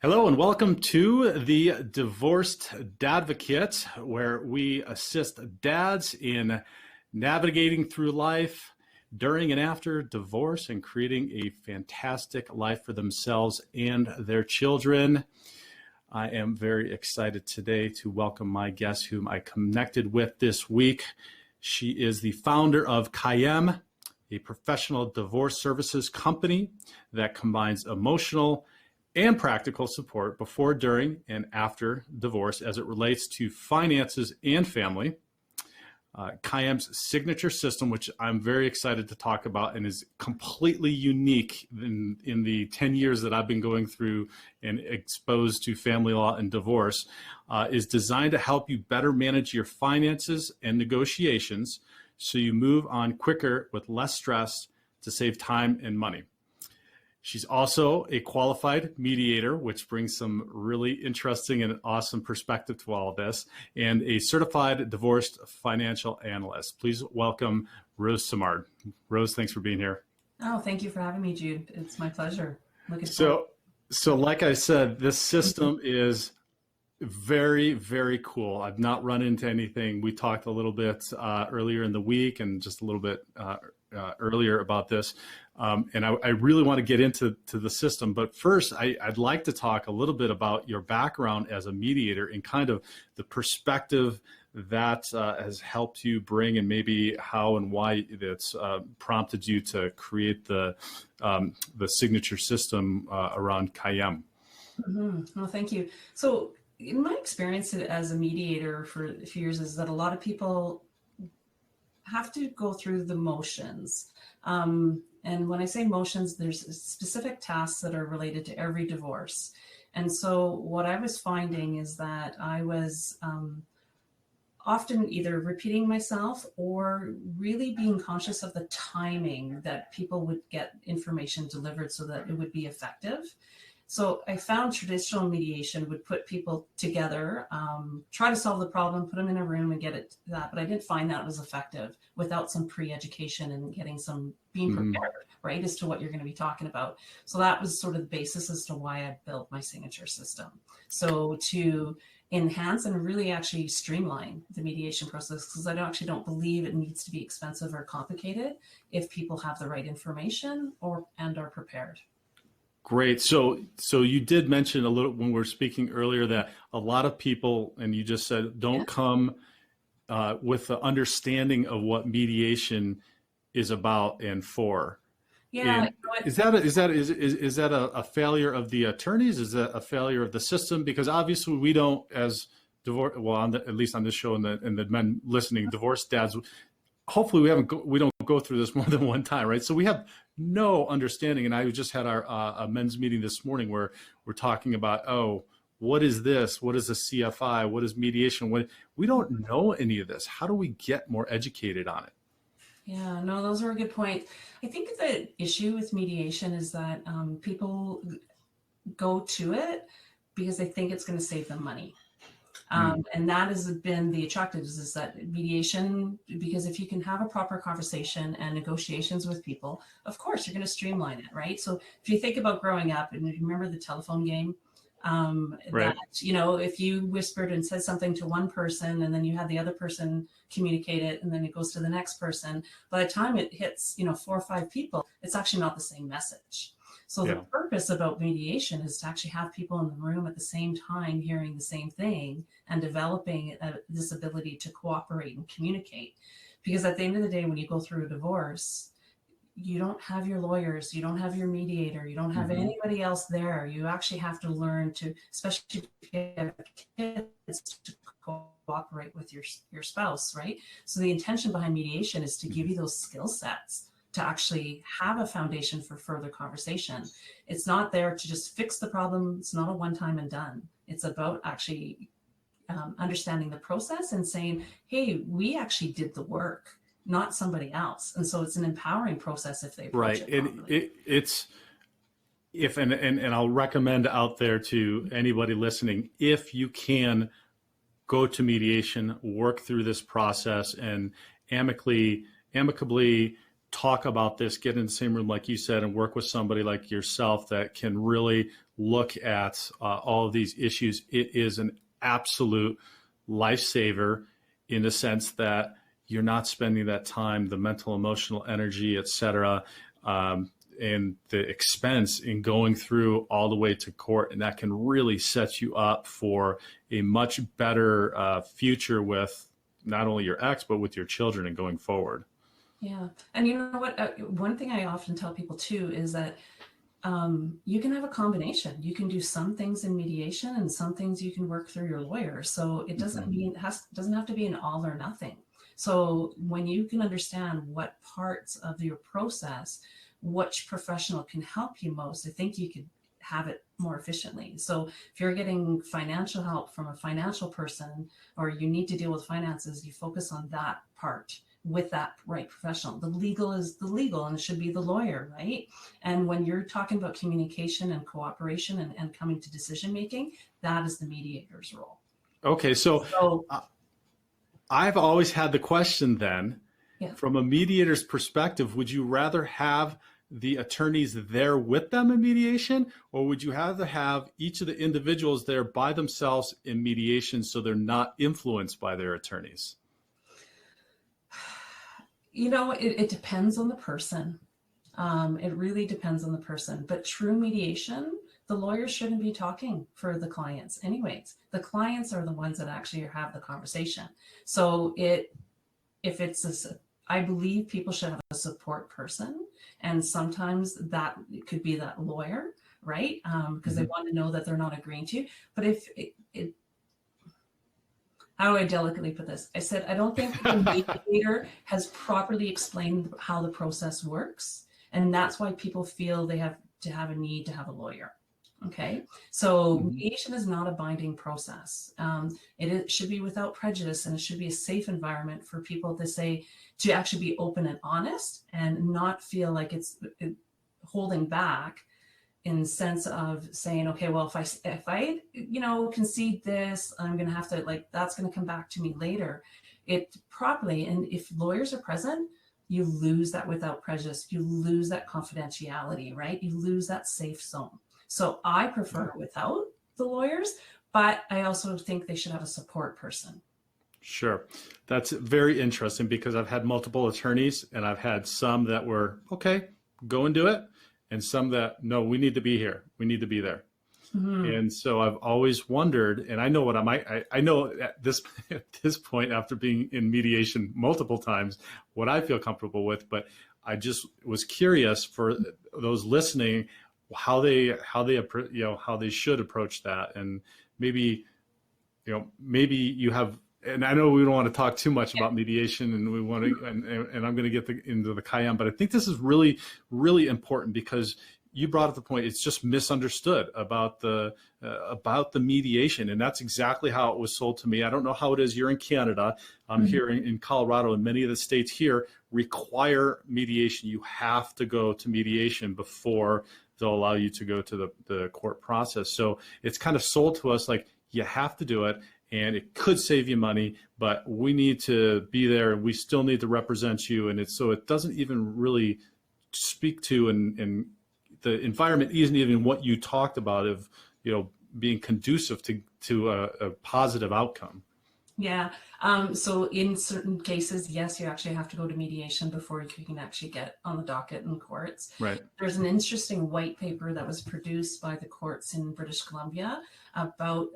Hello and welcome to the Divorced Dadvocate, where we assist dads in navigating through life during and after divorce and creating a fantastic life for themselves and their children. I am very excited today to welcome my guest whom I connected with this week. She is the founder of CAIM, a professional divorce services company that combines emotional and practical support before, during, and after divorce as it relates to finances and family. CAIM's signature system, which I'm very excited to talk about and is completely unique in the 10 years that I've been going through and exposed to family law and divorce, is designed to help you better manage your finances and negotiations so you move on quicker with less stress to save time and money. She's also a qualified mediator, which brings some really interesting and awesome perspective to all of this, and a certified divorced financial analyst. Please welcome Rose Simard. Rose, thanks for being here. Oh, thank you for having me, Jude. It's my pleasure. So like I said, this system is very, very cool. I've not run into anything. We talked a little bit earlier in the week and just a little bit earlier about this. And I really want to get into the system. But first, I'd like to talk a little bit about your background as a mediator and kind of the perspective that has helped you bring, and maybe how and why it's prompted you to create the signature system around CAIM. Mm-hmm. Well, thank you. So in my experience as a mediator for a few years is that a lot of people have to go through the motions. And when I say motions, there's specific tasks that are related to every divorce. And so what I was finding is that I was often either repeating myself or really being conscious of the timing that people would get information delivered so that it would be effective. So I found traditional mediation would put people together, try to solve the problem, put them in a room and get it to that. But I didn't find that was effective without some pre-education and getting some being prepared, right, as to what you're going to be talking about. So that was sort of the basis as to why I built my signature system. So to enhance and really actually streamline the mediation process, because I actually don't believe it needs to be expensive or complicated if people have the right information and are prepared. Great. So you did mention a little when we were speaking earlier that a lot of people, and you just said, don't come with the understanding of what mediation is about and for. Yeah. And is that a failure of the attorneys? Is that a failure of the system? Because obviously we don't, as divorce, well, at least on this show and the men listening, divorced dads, hopefully we don't go through this more than one time, right? So we have no understanding. And I just had our men's meeting this morning where we're talking about, what is this? What is a CFI? What is mediation? We don't know any of this. How do we get more educated on it? Yeah, no, those are a good point. I think the issue with mediation is that people go to it because they think it's going to save them money. And that has been the attractives is that mediation, because if you can have a proper conversation and negotiations with people, of course, you're going to streamline it, right? So if you think about growing up and you remember the telephone game, right. That, if you whispered and said something to one person and then you had the other person communicate it and then it goes to the next person, by the time it hits, 4 or 5 people, it's actually not the same message. So the purpose about mediation is to actually have people in the room at the same time hearing the same thing and developing this ability to cooperate and communicate. Because at the end of the day, when you go through a divorce, you don't have your lawyers, you don't have your mediator, you don't have anybody else there. You actually have to learn to, especially if you have kids, to cooperate with your spouse, right? So the intention behind mediation is to give you those skill sets to actually have a foundation for further conversation. It's not there to just fix the problem. It's not a one-time and done. It's about actually understanding the process and saying, hey, we actually did the work, not somebody else. And so it's an empowering process if they approach it properly. And I'll recommend out there to anybody listening, if you can go to mediation, work through this process and amicably talk about this, get in the same room, like you said, and work with somebody like yourself that can really look at all of these issues. It is an absolute lifesaver in the sense that you're not spending that time, the mental, emotional energy, et cetera, and the expense in going through all the way to court. And that can really set you up for a much better future with not only your ex, but with your children and going forward. Yeah. And you know what? One thing I often tell people too is that you can have a combination. You can do some things in mediation and some things you can work through your lawyer. So it doesn't mean doesn't have to be an all or nothing. So when you can understand what parts of your process, which professional can help you most, I think you could have it more efficiently. So if you're getting financial help from a financial person, or you need to deal with finances, you focus on that part with that right professional. The legal is the legal, and it should be the lawyer, right? And when you're talking about communication and cooperation and coming to decision making, that is the mediator's role. Okay, so I've always had the question then, from a mediator's perspective, would you rather have the attorneys there with them in mediation, or would you rather have each of the individuals there by themselves in mediation so they're not influenced by their attorneys? You know, it depends on the person. It really depends on the person. But true mediation, the lawyers shouldn't be talking for the clients anyways. The clients are the ones that actually have the conversation. So I believe people should have a support person. And sometimes that could be that lawyer, right? Because they want to know that they're not agreeing to. But how do I delicately put this? I said, I don't think the mediator has properly explained how the process works. And that's why people feel they have to have a need to have a lawyer. Okay. So mediation is not a binding process. It should be without prejudice, and it should be a safe environment for people to actually be open and honest and not feel like it's holding back, in the sense of saying, okay, well, if I concede this, I'm going to have to, that's going to come back to me later. It properly, and if lawyers are present, you lose that without prejudice. You lose that confidentiality, right? You lose that safe zone. So I prefer it without the lawyers, but I also think they should have a support person. Sure. That's very interesting, because I've had multiple attorneys, and I've had some that were, okay, go and do it. And some that, no, we need to be here. We need to be there. And so I've always wondered, and I know what I know at this point, after being in mediation multiple times, what I feel comfortable with, but I just was curious for those listening, how they should approach that. And maybe you have, and I know we don't want to talk too much about mediation, and we want to, and I'm going to get into the CAIM, but I think this is really, really important, because you brought up the point, it's just misunderstood about the mediation. And that's exactly how it was sold to me. I don't know how it is. You're in Canada. I'm here in Colorado, and many of the states here require mediation. You have to go to mediation before they'll allow you to go to the court process. So it's kind of sold to us like you have to do it, and it could save you money, but we need to be there, and we still need to represent you. And so it doesn't even really speak to, and the environment isn't even what you talked about of, being conducive to a positive outcome. Yeah. So in certain cases, yes, you actually have to go to mediation before you can actually get on the docket in courts. Right. There's an interesting white paper that was produced by the courts in British Columbia about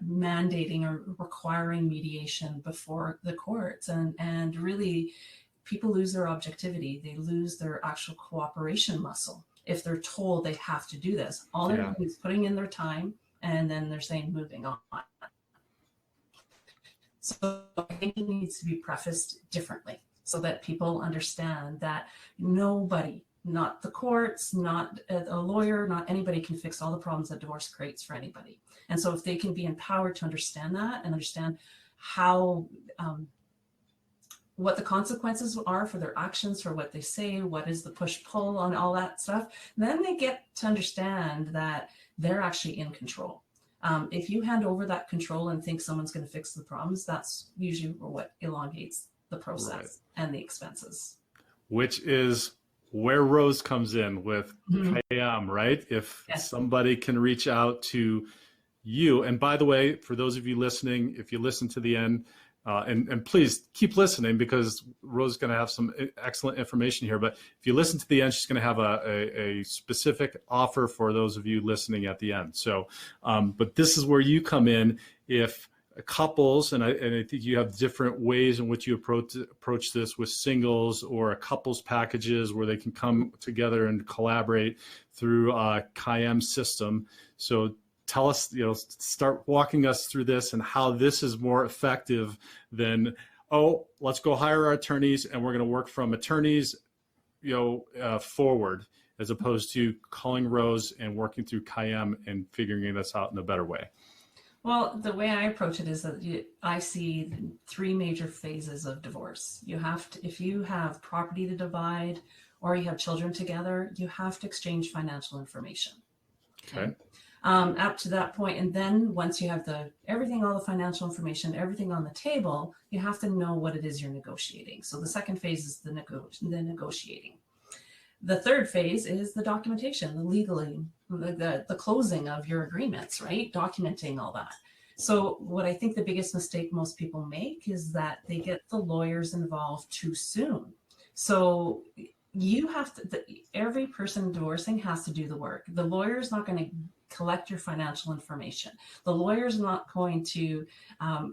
mandating or requiring mediation before the courts. And really, people lose their objectivity. They lose their actual cooperation muscle if they're told they have to do this. All they're doing is putting in their time, and then they're saying moving on. So I think it needs to be prefaced differently so that people understand that nobody, not the courts, not a lawyer, not anybody, can fix all the problems that divorce creates for anybody. And so if they can be empowered to understand that and understand how, what the consequences are for their actions, for what they say, what is the push-pull on all that stuff, then they get to understand that they're actually in control. If you hand over that control and think someone's going to fix the problems, that's usually what elongates the process and the expenses. which is where Rose comes in with CAIM, right? If somebody can reach out to you, and by the way, for those of you listening, if you listen to the end, and please keep listening, because Rose is going to have some excellent information here. But if you listen to the end, she's going to have a specific offer for those of you listening at the end. So, but this is where you come in. If couples, and I think you have different ways in which you approach this with singles or a couples packages where they can come together and collaborate through a CAIM system. So tell us, start walking us through this and how this is more effective than, oh, let's go hire our attorneys and we're going to work from attorneys, forward, as opposed to calling Rose and working through CAIM and figuring this out in a better way. Well, the way I approach it is that I see 3 major phases of divorce. You have to, if you have property to divide or you have children together, you have to exchange financial information. Okay. Up to that point, and then once you have everything, all the financial information, everything on the table, you have to know what it is you're negotiating. So the second phase is the negotiating. The third phase is the documentation, the legally, the closing of your agreements, right? Documenting all that. So what I think the biggest mistake most people make is that they get the lawyers involved too soon. So you have to, every person divorcing has to do the work. The lawyer is not going to collect your financial information. The lawyer is not going to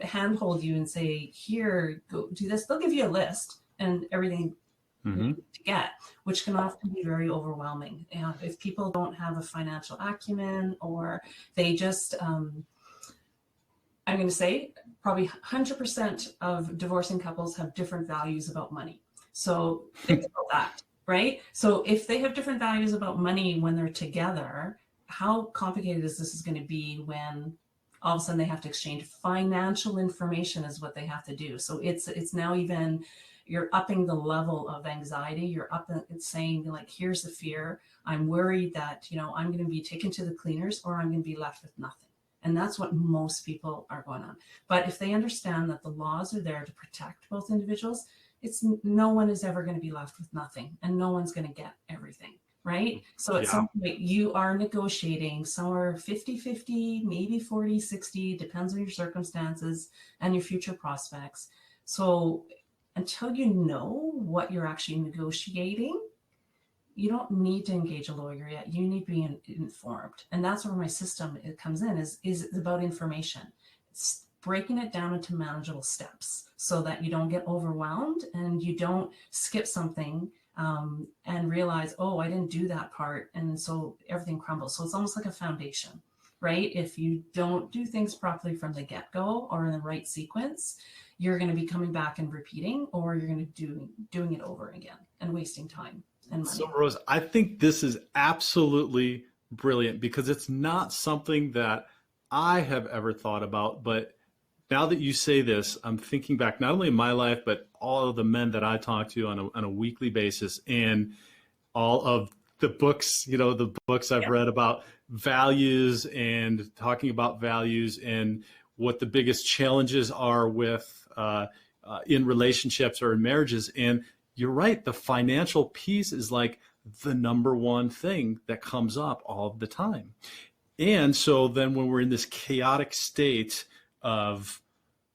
handhold you and say, here, go do this. They'll give you a list and everything to get, which can often be very overwhelming. If people don't have a financial acumen, or they just, I'm going to say probably 100% of divorcing couples have different values about money. So think about that, right? So if they have different values about money when they're together, how complicated is this going to be when all of a sudden they have to exchange financial information is what they have to do. So it's now even, you're upping the level of anxiety. You're it's saying, like, here's the fear. I'm worried that, I'm going to be taken to the cleaners or I'm going to be left with nothing. And that's what most people are going on. But if they understand that the laws are there to protect both individuals, no one is ever going to be left with nothing, and no one's going to get everything. Right? So at some point you are negotiating somewhere 50-50, maybe 40-60, depends on your circumstances and your future prospects. So until you know what you're actually negotiating, you don't need to engage a lawyer yet. You need to be informed. And that's where my system comes in, is about information. It's breaking it down into manageable steps so that you don't get overwhelmed and you don't skip something and realize, oh, I didn't do that part. And so everything crumbles. So it's almost like a foundation, right? If you don't do things properly from the get-go or in the right sequence, you're going to be coming back and repeating, or you're going to doing it over again and wasting time and money. So Rose, I think this is absolutely brilliant, because it's not something that I have ever thought about, but now that you say this, I'm thinking back not only in my life, but all of the men that I talk to on a weekly basis, and all of the books, the books I've read about values and talking about values and what the biggest challenges are with in relationships or in marriages. And you're right, the financial piece is like the number one thing that comes up all the time. And so then when we're in this chaotic state of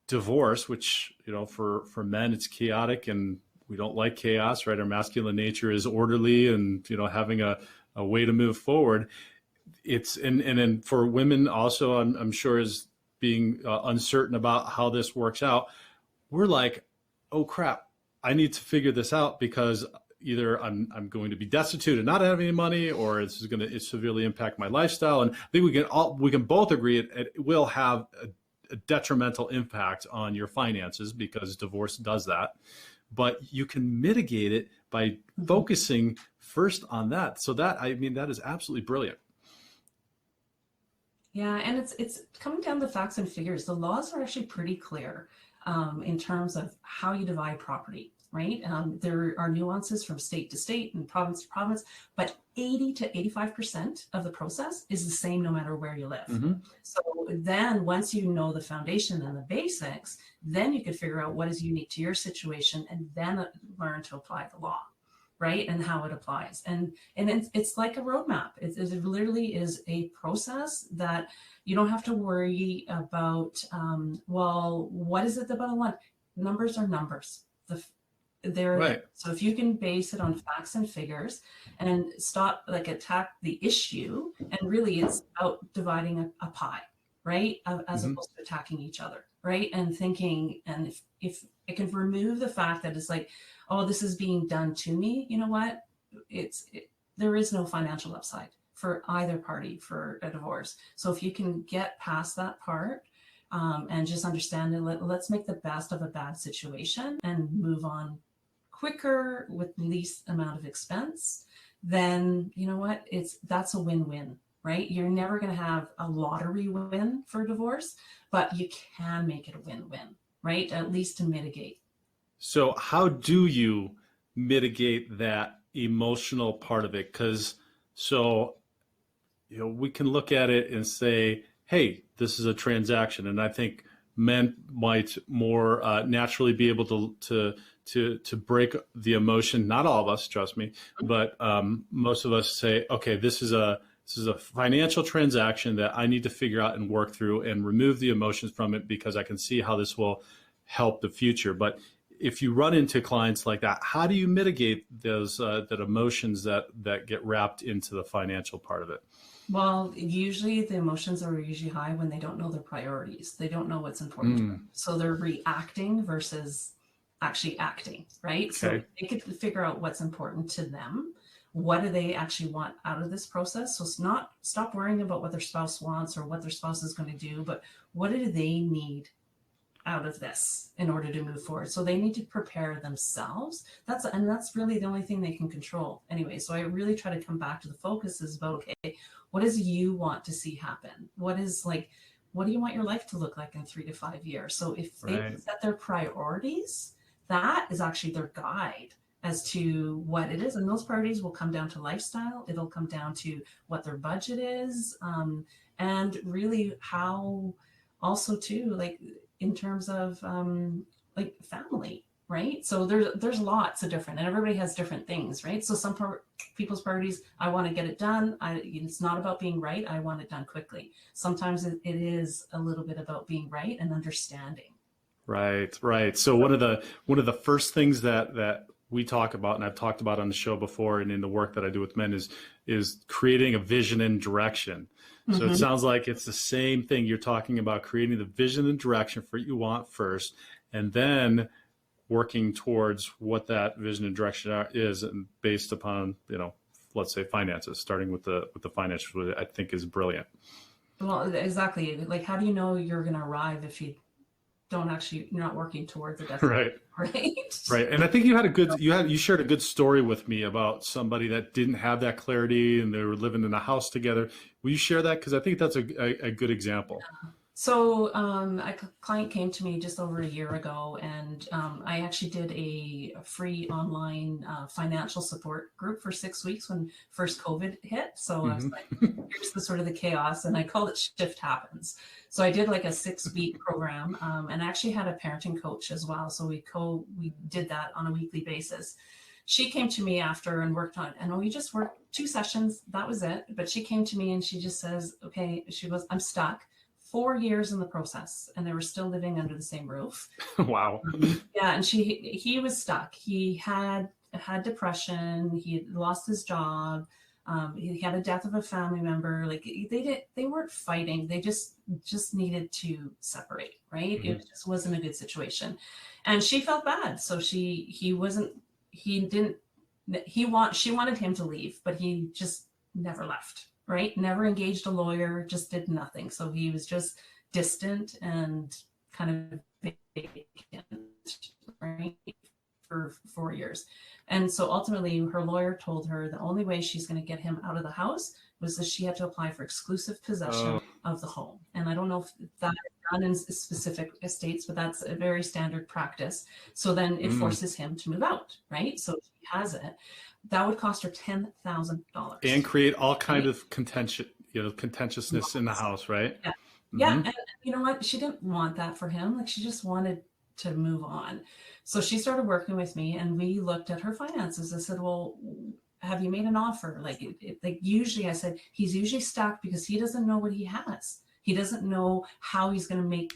divorce, which, for men, it's chaotic and we don't like chaos, right? Our masculine nature is orderly and, having a way to move forward. And then for women also, I'm sure, is being uncertain about how this works out. We're like, oh crap, I need to figure this out, because either I'm going to be destitute and not have any money, or it's going to severely impact my lifestyle. And I think we can both agree it will have a detrimental impact on your finances, because divorce does that. But you can mitigate it by focusing first on that. So that is absolutely brilliant. Yeah, and it's coming down to facts and figures. The laws are actually pretty clear in terms of how you divide property, right? There are nuances from state to state and province to province, but 80 to 85% of the process is the same no matter where you live. So then once you know the foundation and the basics, then you can figure out what is unique to your situation and then learn to apply the law. right? And how it applies. And it's like a roadmap. It literally is a process that you don't have to worry about, well, what is it about I want? Numbers are numbers. Right. So if you can base it on facts and figures and stop, like, attack the issue, and really it's about dividing a pie, right? As Mhm. opposed to attacking each other, right? And thinking, and if it can remove the fact that it's like, oh, this is being done to me, you know what? There is no financial upside for either party for a divorce. So if you can get past that part, and just understand that let's make the best of a bad situation and move on quicker with least amount of expense, then you know what? That's a win-win, right? You're never going to have a lottery win for divorce, but you can make it a win-win, right? At least to mitigate. So how do you mitigate that emotional part of it? Because so we can look at it and say, hey, this is a transaction, and I think men might more naturally be able to break the emotion. Not all of us, trust me, but most of us say, okay, this is a financial transaction that I need to figure out and work through and remove the emotions from it because I can see how this will help the future. But if you run into clients like that, how do you mitigate those that emotions that get wrapped into the financial part of it? Well, usually the emotions are usually high when they don't know their priorities. They don't know what's important to them. So they're reacting versus actually acting, right? Okay. So they could figure out what's important to them. What do they actually want out of this process? So it's not stop worrying about what their spouse wants or what their spouse is going to do, but what do they need out of this in order to move forward? So they need to prepare themselves. That's really the only thing they can control anyway. So I really try to come back to the focus is about, okay, what does you want to see happen? What do you want your life to look like in 3 to 5 years? So if they set their priorities, that is actually their guide as to what it is. And those priorities will come down to lifestyle. It'll come down to what their budget is. And really how also too, like in terms of like family, right? So there's lots of different, and everybody has different things, right? So some people's priorities, I want to get it done. It's not about being right. I want it done quickly. Sometimes it is a little bit about being right and understanding. Right. So one of the first things that we talk about, and I've talked about on the show before, and in the work that I do with men, is creating a vision and direction. So it sounds like it's the same thing. You're talking about creating the vision and direction for what you want first, and then working towards what that vision and direction is, and based upon, let's say finances, starting with the financials, which I think is brilliant. Well, exactly. Like, how do you know you're going to arrive if you're not working towards a destination? Right. And I think you shared a good story with me about somebody that didn't have that clarity and they were living in a house together. Will you share that? Because I think that's a good example. So a client came to me just over a year ago, and I actually did a free online financial support group for 6 weeks when first COVID hit. So I was like, here's the sort of the chaos, and I called it Shift Happens. So I did like a 6-week program, and I actually had a parenting coach as well. So we did that on a weekly basis. She came to me after and worked on it, and we just worked 2 sessions. That was it. But she came to me and she just says, okay, she goes, I'm stuck. 4 years in the process, and they were still living under the same roof. Wow. Yeah, and he was stuck. He had depression. He had lost his job. He had a death of a family member. Like they weren't fighting. They just needed to separate, right? It just wasn't a good situation, and she felt bad. So she wanted him to leave, but he just never left. Right? Never engaged a lawyer, just did nothing. So he was just distant and kind of vacant, right? For 4 years. And so ultimately her lawyer told her the only way she's going to get him out of the house was that she had to apply for exclusive possession of the home. And I don't know if that is done in specific estates, but that's a very standard practice. So then it forces him to move out, right? So she has it. That would cost her $10,000 and create all kind of contentiousness in the house, right? Yeah. And you know what? She didn't want that for him. Like she just wanted to move on. So she started working with me, and we looked at her finances. I said, well, have you made an offer? Like usually I said, he's usually stuck because he doesn't know what he has. He doesn't know how he's going to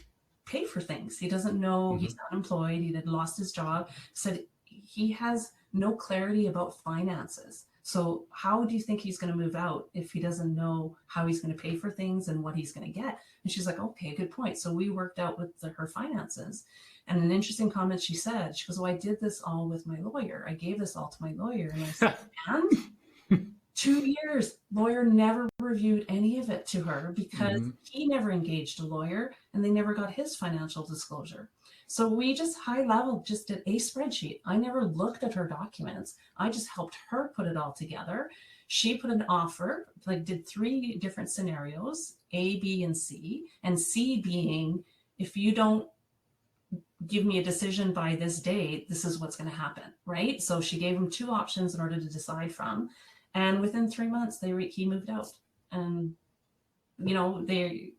pay for things. He doesn't know. He's unemployed. He had lost his job. Said he has no clarity about finances. So how do you think he's going to move out if he doesn't know how he's going to pay for things and what he's going to get? And she's like, okay, good point. So we worked out with her finances. And an interesting comment she said, she goes, well, I did this all with my lawyer. I gave this all to my lawyer. And I said, and 2 years, lawyer never reviewed any of it to her because he never engaged a lawyer and they never got his financial disclosure. So we just high level just did a spreadsheet. I never looked at her documents. I just helped her put it all together. She put an offer, like did 3 different scenarios, A, B, and C being, if you don't give me a decision by this date, this is what's going to happen, right? So she gave him 2 options in order to decide from. And within 3 months, he moved out. And, you know, they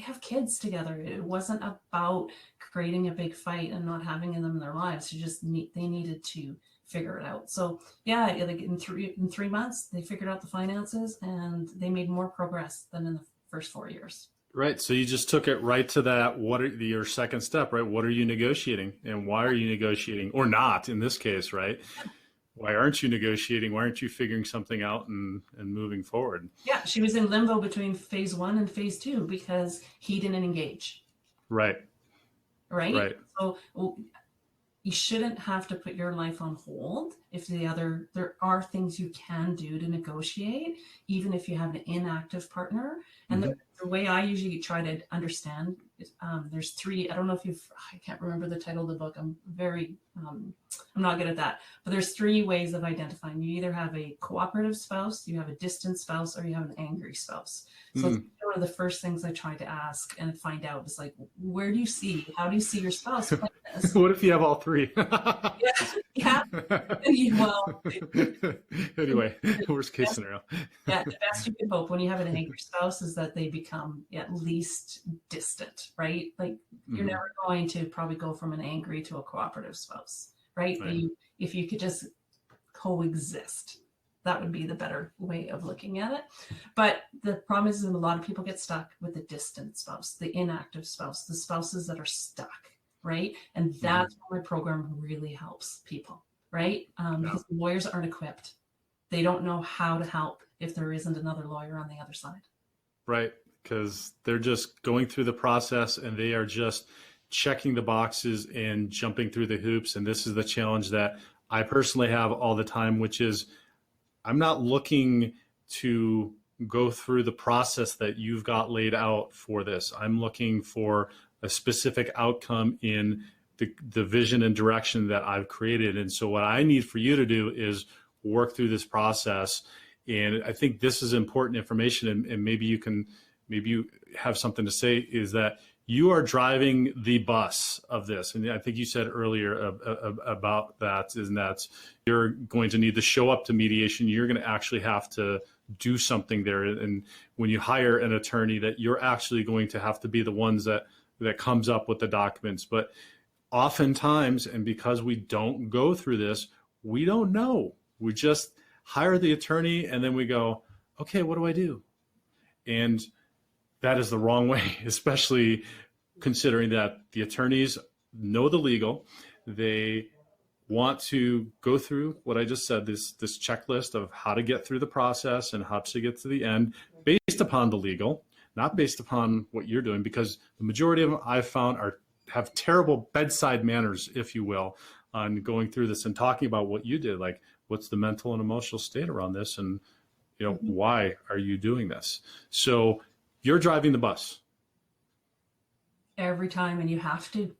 have kids together. It wasn't about creating a big fight and not having them in their lives. They needed to figure it out. So yeah, like in 3 months, they figured out the finances and they made more progress than in the first 4 years. Right. So you just took it right to that. What are your second step, right? What are you negotiating and why are you negotiating, or not in this case, right? Why aren't you negotiating? Why aren't you figuring something out and moving forward? Yeah, she was in limbo between phase 1 and phase 2 because he didn't engage. Right. Right. So you shouldn't have to put your life on hold if there are things you can do to negotiate, even if you have an inactive partner. And the way I usually try to understand, there's 3, I don't know if I can't remember the title of the book. I'm not good at that, but there's 3 ways of identifying. You either have a cooperative spouse, you have a distant spouse, or you have an angry spouse. So one of the first things I try to ask and find out is like, how do you see your spouse like this? What if you have all 3? Yeah. Well, anyway, worst case scenario. Yeah, the best you can hope when you have an angry spouse is that they become at least distant, right? Like you're never going to probably go from an angry to a cooperative spouse, right? If you could just coexist, that would be the better way of looking at it. But the problem is that a lot of people get stuck with the distant spouse, the inactive spouse, the spouses that are stuck, right? And that's where my program really helps people, right? Because lawyers aren't equipped. They don't know how to help if there isn't another lawyer on the other side. Right, because they're just going through the process and they are just checking the boxes and jumping through the hoops. And this is the challenge that I personally have all the time, which is I'm not looking to go through the process that you've got laid out for this. I'm looking for a specific outcome in the vision and direction that I've created. And so what I need for you to do is work through this process. And I think this is important information, and maybe you have something to say, is that you are driving the bus of this. And I think you said earlier about that, is that you're going to need to show up to mediation. You're going to actually have to do something there. And when you hire an attorney, that you're actually going to have to be the ones that comes up with the documents. But oftentimes, and because we don't go through this, we don't know. We just hire the attorney and then we go, okay, what do I do? And that is the wrong way, especially considering that the attorneys know the legal. They want to go through what I just said, this checklist of how to get through the process and how to get to the end based upon the legal, not based upon what you're doing, because the majority of them I've found have terrible bedside manners, if you will, on going through this and talking about what you did, like what's the mental and emotional state around this, and why are you doing this? So you're driving the bus every time, and you have to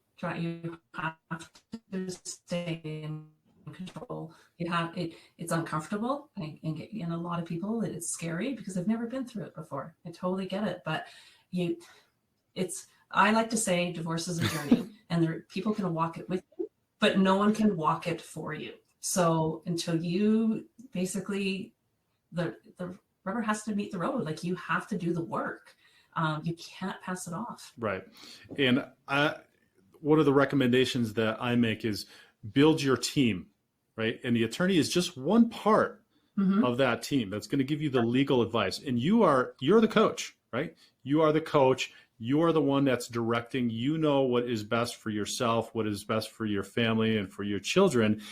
stay in control. It's uncomfortable, and a lot of people, it's scary because they've never been through it before. I totally get it, but I like to say divorce is a journey, and people can walk it with you, but no one can walk it for you. So until you basically, the rubber has to meet the road. Like you have to do the work. You can't pass it off. Right. And one of the recommendations that I make is build your team, right? And the attorney is just one part of that team that's going to give you the legal advice. And you're the coach, right? You are the coach. You are the one that's directing. You know what is best for yourself, what is best for your family and for your children.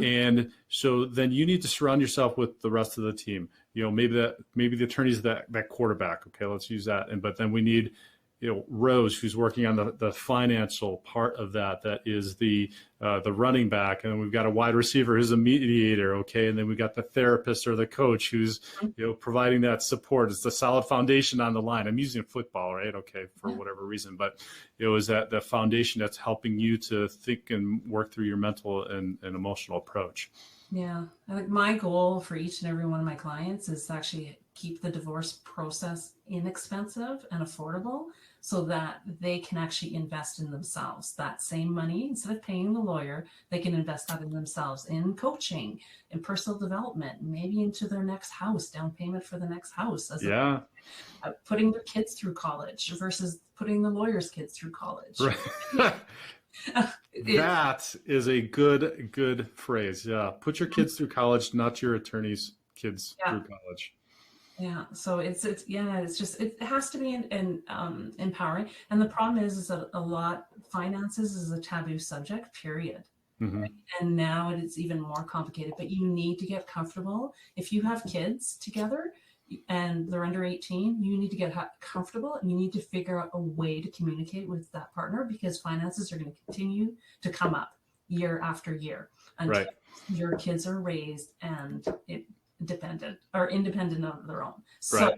And so then you need to surround yourself with the rest of the team. Maybe the attorney's that quarterback. Okay, let's use that. But then we need, Rose, who's working on the financial part of that is the running back. And then we've got a wide receiver who's a mediator. Okay. And then we've got the therapist or the coach who's, providing that support. It's the solid foundation on the line. I'm using football, right? Okay. For whatever reason, but it was that the foundation that's helping you to think and work through your mental and emotional approach. Yeah. I think my goal for each and every one of my clients is to actually keep the divorce process inexpensive and affordable so that they can actually invest in themselves. That same money, instead of paying the lawyer, they can invest that in themselves, in coaching, in personal development, maybe into their next house, down payment for the next house. Putting their kids through college versus putting the lawyer's kids through college. Right. That is a good phrase. Yeah. Put your kids through college, not your attorney's kids through college. Yeah. So it has to be empowering. And the problem is that finances is a taboo subject, period. Right? And now it's even more complicated, but you need to get comfortable. If you have kids together and they're under 18, you need to get comfortable and you need to figure out a way to communicate with that partner, because finances are going to continue to come up year after year until your kids are raised and independent of their own. So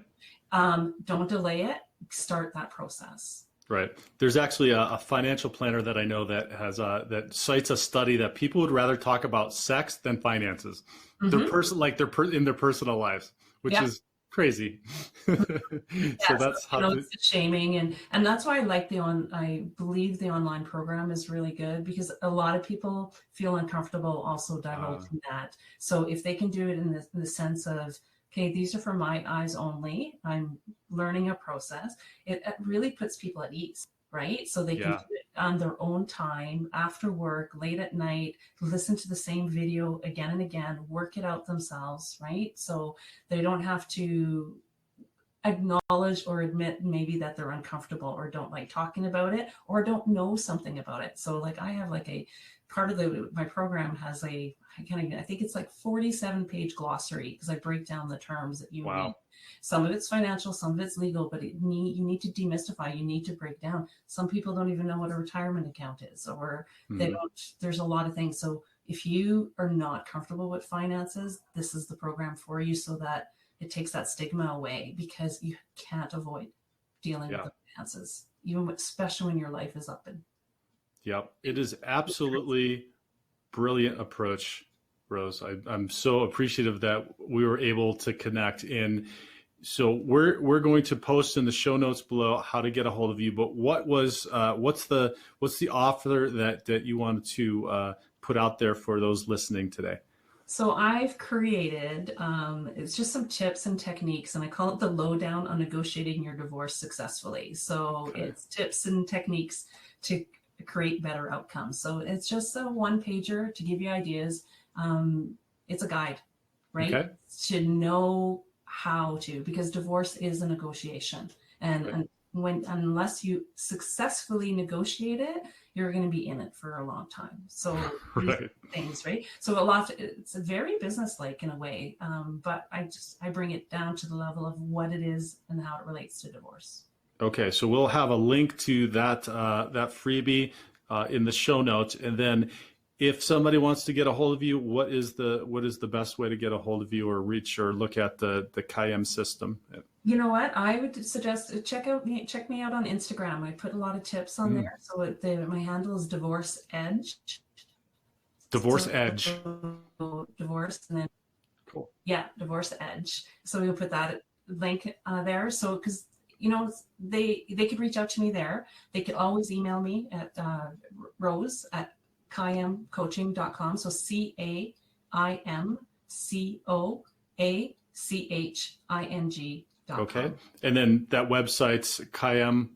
don't delay it. Start that process. Right. There's actually a financial planner that I know that has that cites a study that people would rather talk about sex than finances. They're in their personal lives, which is crazy. So that's how it's shaming, and that's why I believe the online program is really good, because a lot of people feel uncomfortable also divulging that. So if they can do it in the sense of, okay, these are for my eyes only, I'm learning a process, it really puts people at ease, right? So they can do it on their own time, after work, late at night, listen to the same video again and again, work it out themselves, right? So they don't have to acknowledge or admit maybe that they're uncomfortable or don't like talking about it or don't know something about it. So like I have like a part of my program has I think it's like 47-page glossary, because I break down the terms that you need. Some of it's financial, some of it's legal, but you need to demystify, you need to break down. Some people don't even know what a retirement account is, or they don't, there's a lot of things. So if you are not comfortable with finances, this is the program for you, so that it takes that stigma away, because you can't avoid dealing with the finances, especially when your life is up and. Yep. It is absolutely brilliant approach, Rose. I'm so appreciative that we were able to connect. And so we're going to post in the show notes below how to get a hold of you. But what's the offer that you wanted to put out there for those listening today? So I've created, it's just some tips and techniques, and I call it the lowdown on negotiating your divorce successfully. So it's tips and techniques to create better outcomes. So it's just a one-pager to give you ideas. It's a guide, right? Okay. To know how to, because divorce is a negotiation, and unless you successfully negotiate it, you're going to be in it for a long time. So things, right? So it's very business-like in a way, but I bring it down to the level of what it is and how it relates to divorce. Okay, so we'll have a link to that freebie in the show notes, and then if somebody wants to get a hold of you, what is the best way to get a hold of you or reach or look at the CAIM system? You know what? I would suggest check me out on Instagram. I put a lot of tips on there. So my handle is Divorce Edge. Divorce Edge. Divorce, and then cool. Yeah, Divorce Edge. So we'll put that link there. So because they could reach out to me there. They could always email me at rose@caimcoaching.com. So CAIMCOACHING.com. Okay. And then that website's CAIM.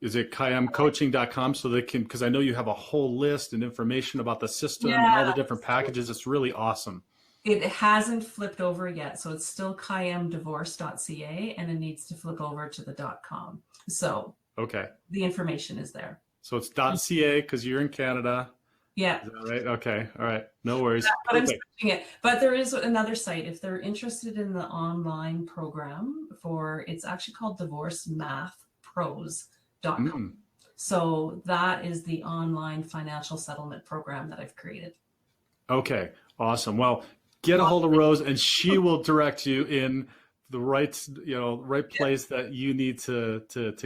is it CAIMcoaching.com so they can, because I know you have a whole list and information about the system and all Yeah, the different packages. It's really awesome. it hasn't flipped over yet. So it's still CAIMdivorce.ca and it needs to flip over to the .com. So Okay. the information is there. So it's .ca because you're in Canada. Yeah. Is that right? Okay. All right. No worries. But I'm switching it. But there is another site if they're interested in the online program it's actually called divorcemathpros.com. So that is the online financial settlement program that I've created. Okay. Awesome. Well, get a hold of Rose and she will direct you in the right place that you need to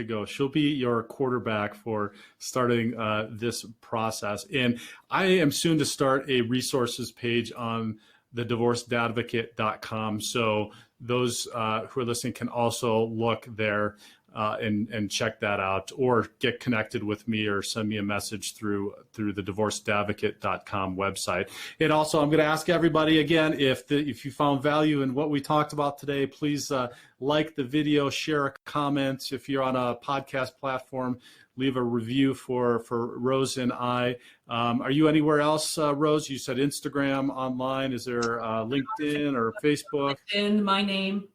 go. She'll be your quarterback for starting this process. And I am soon to start a resources page on the divorcedadvocate.com. So those who are listening can also look there and check that out, or get connected with me or send me a message through the divorcedadvocate.com website. And also, I'm going to ask everybody again, if you found value in what we talked about today, please like the video, share a comment. If you're on a podcast platform, leave a review for Rose and I. Are you anywhere else, Rose? You said Instagram, online. Is there LinkedIn or Facebook? LinkedIn, my name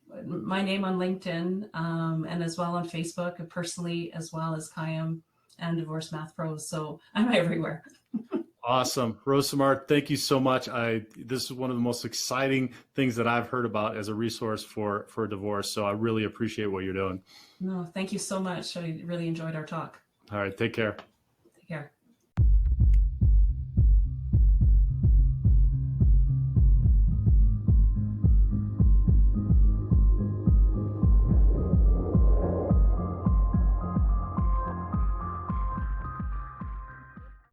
on LinkedIn, and as well on Facebook, personally, as well as CAIM and Divorce Math Pros. So I'm everywhere. Awesome. Rose Simard, thank you so much. This is one of the most exciting things that I've heard about as a resource for divorce. So I really appreciate what you're doing. No, thank you so much. I really enjoyed our talk. All right. Take care. Take care.